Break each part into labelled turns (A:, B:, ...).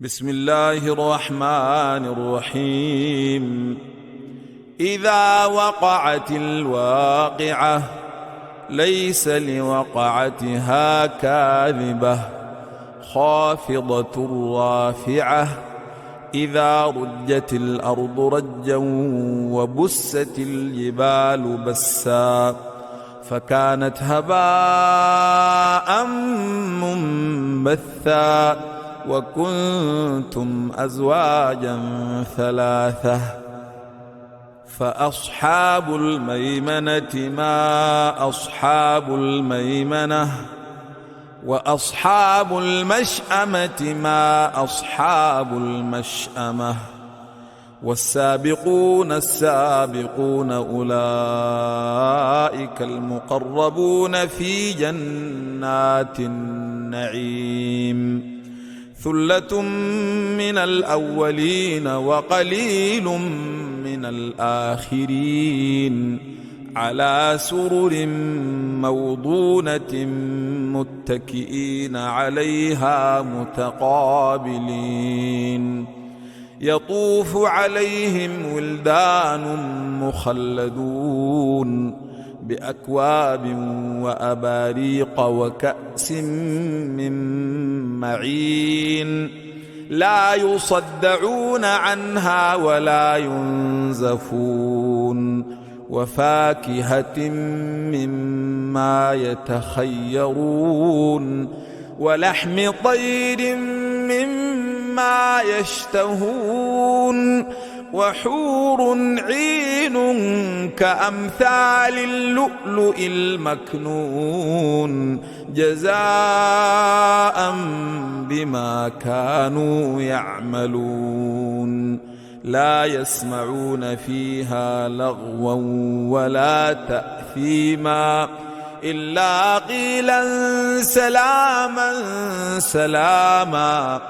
A: بسم الله الرحمن الرحيم. إذا وقعت الواقعة ليس لوقعتها كاذبة خافضة رافعة إذا رجت الأرض رجا وبست الجبال بسا فكانت هباء منبثا وكنتم أزواجا ثلاثة فأصحاب الميمنة ما أصحاب الميمنة وأصحاب المشأمة ما أصحاب المشأمة والسابقون السابقون أولئك المقربون في جنات النعيم ثلة من الأولين وقليل من الآخرين على سرر موضونة متكئين عليها متقابلين يطوف عليهم ولدان مخلدون بأكواب وأباريق وكأس من معين لا يصدعون عنها ولا ينزفون وفاكهة مما يتخيرون ولحم طير مما يشتهون وحور عين كأمثال اللؤلؤ المكنون جزاء بما كانوا يعملون لا يسمعون فيها لغوا ولا تأثيما إلا قيلا سلاما سلاما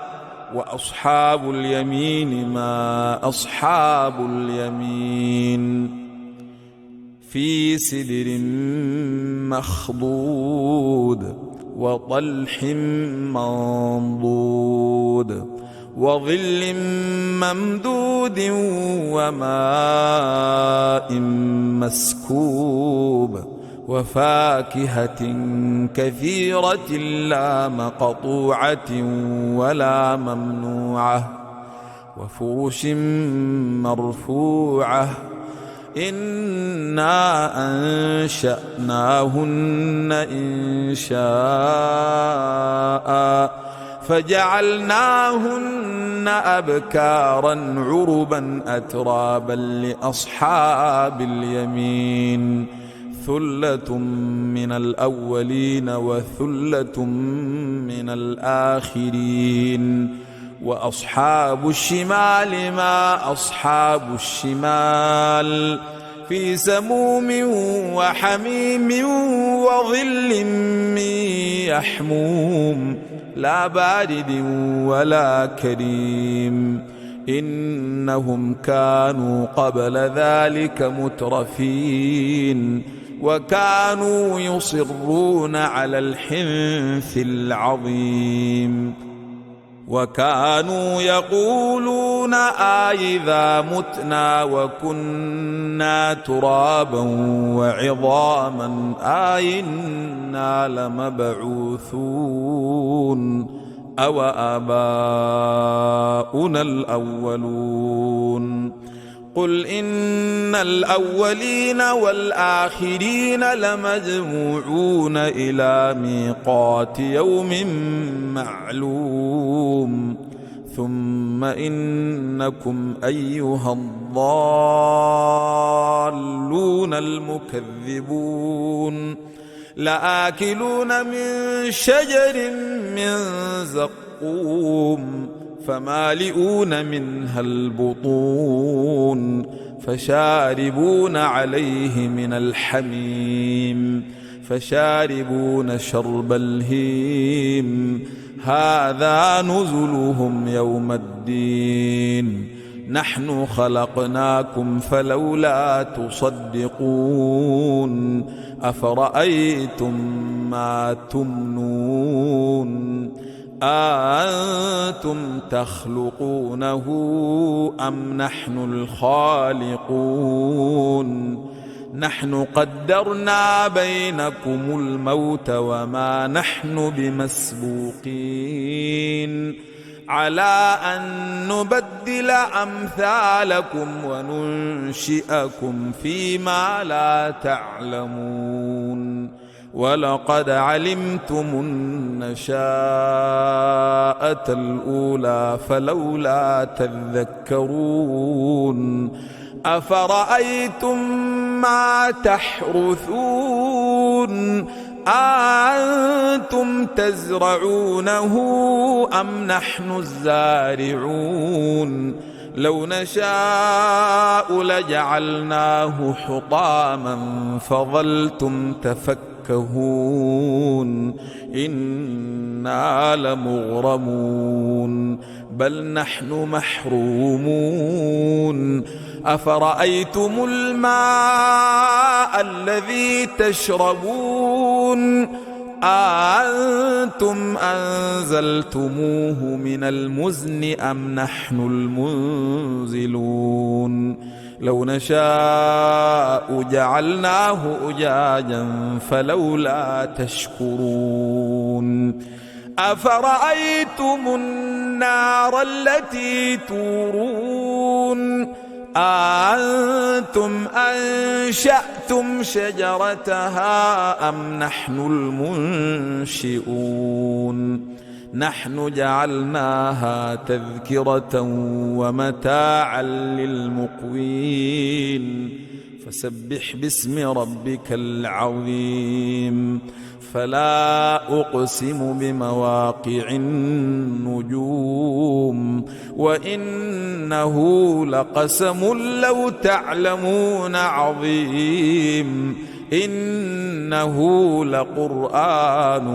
A: وأصحاب اليمين ما أصحاب اليمين في سدر مخضود وطلح منضود وظل ممدود وماء مسكوب وفاكهة كثيرة لا مقطوعة ولا ممنوعة وفرش مرفوعة إنا أنشأناهن إنشاء فجعلناهن أبكارا عربا أترابا لأصحاب اليمين ثلة من الأولين وثلة من الآخرين وأصحاب الشمال ما أصحاب الشمال في سموم وحميم وظل من يحموم لا بارد ولا كريم إنهم كانوا قبل ذلك مترفين وكانوا يصرون على الحنث العظيم وكانوا يقولون أإذا متنا وكنا ترابا وعظاما أإنا لمبعوثون أو آباؤنا الأولون قل إن الأولين والآخرين لمجموعون إلى ميقات يوم معلوم ثم إنكم أيها الضالون المكذبون لآكلون من شجر من زقوم فمالئون منها البطون فشاربون عليه من الحميم فشاربون شرب الهيم هذا نزلهم يوم الدين نحن خلقناكم فلولا تصدقون أفرأيتم ما تمنون أأنتم تخلقونه أم نحن الخالقون نحن قدرنا بينكم الموت وما نحن بمسبوقين على أن نبدل أمثالكم وننشئكم فيما لا تعلمون ولقد علمتم النشاءة الأولى فلولا تذكرون أفرأيتم ما تحرثون أأنتم تزرعونه أم نحن الزارعون لو نشاء لجعلناه حطاما فظلتم تفكهون إنا لمغرمون بل نحن محرومون أفرأيتم الماء الذي تشربون أأنتم أنزلتموه من المزن أم نحن المنزلون لو نشاء جعلناه أجاجا فلولا تشكرون أفرأيتم النار التي تورون أأنتم أنشأتم شجرتها أم نحن المنشئون نحن جعلناها تذكرة ومتاعا للمقوين فسبح باسم ربك العظيم فلا أقسم بمواقع النجوم وإنه لقسم لو تعلمون عظيم إنه لقرآن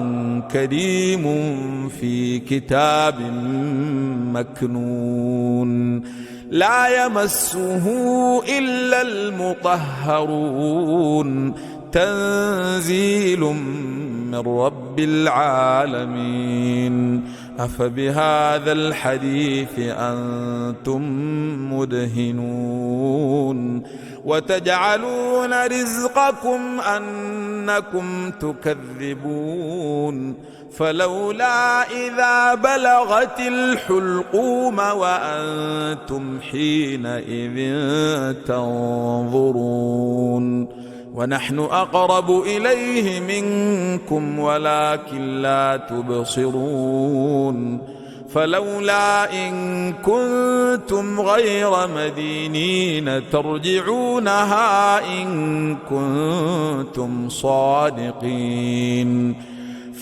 A: كريم في كتاب مكنون لا يمسه إلا المطهرون تنزيل من رب العالمين أفبهذا الحديث أنتم مدهنون وتجعلون رزقكم أنكم تكذبون فلولا إذا بلغت الحلقوم وأنتم حينئذ تنظرون ونحن أقرب إليه منكم ولكن لا تبصرون فلولا إن كنتم غير مدينين ترجعونها إن كنتم صادقين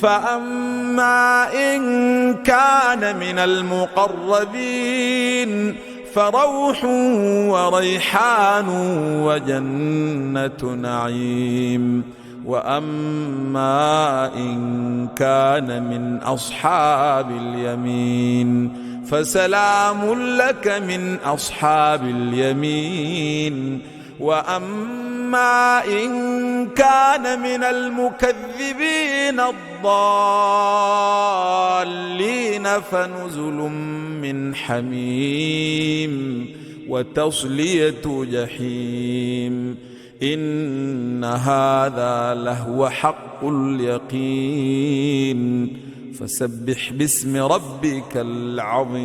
A: فأما إن كان من المقربين فروح وريحان وجنة نعيم وأما إن كان من أصحاب اليمين فسلام لك من أصحاب اليمين وأما إن كان من المكذبين الضالين فنزل من حميم وتصلية جحيم إن هذا لهو حق اليقين فسبح باسم ربك العظيم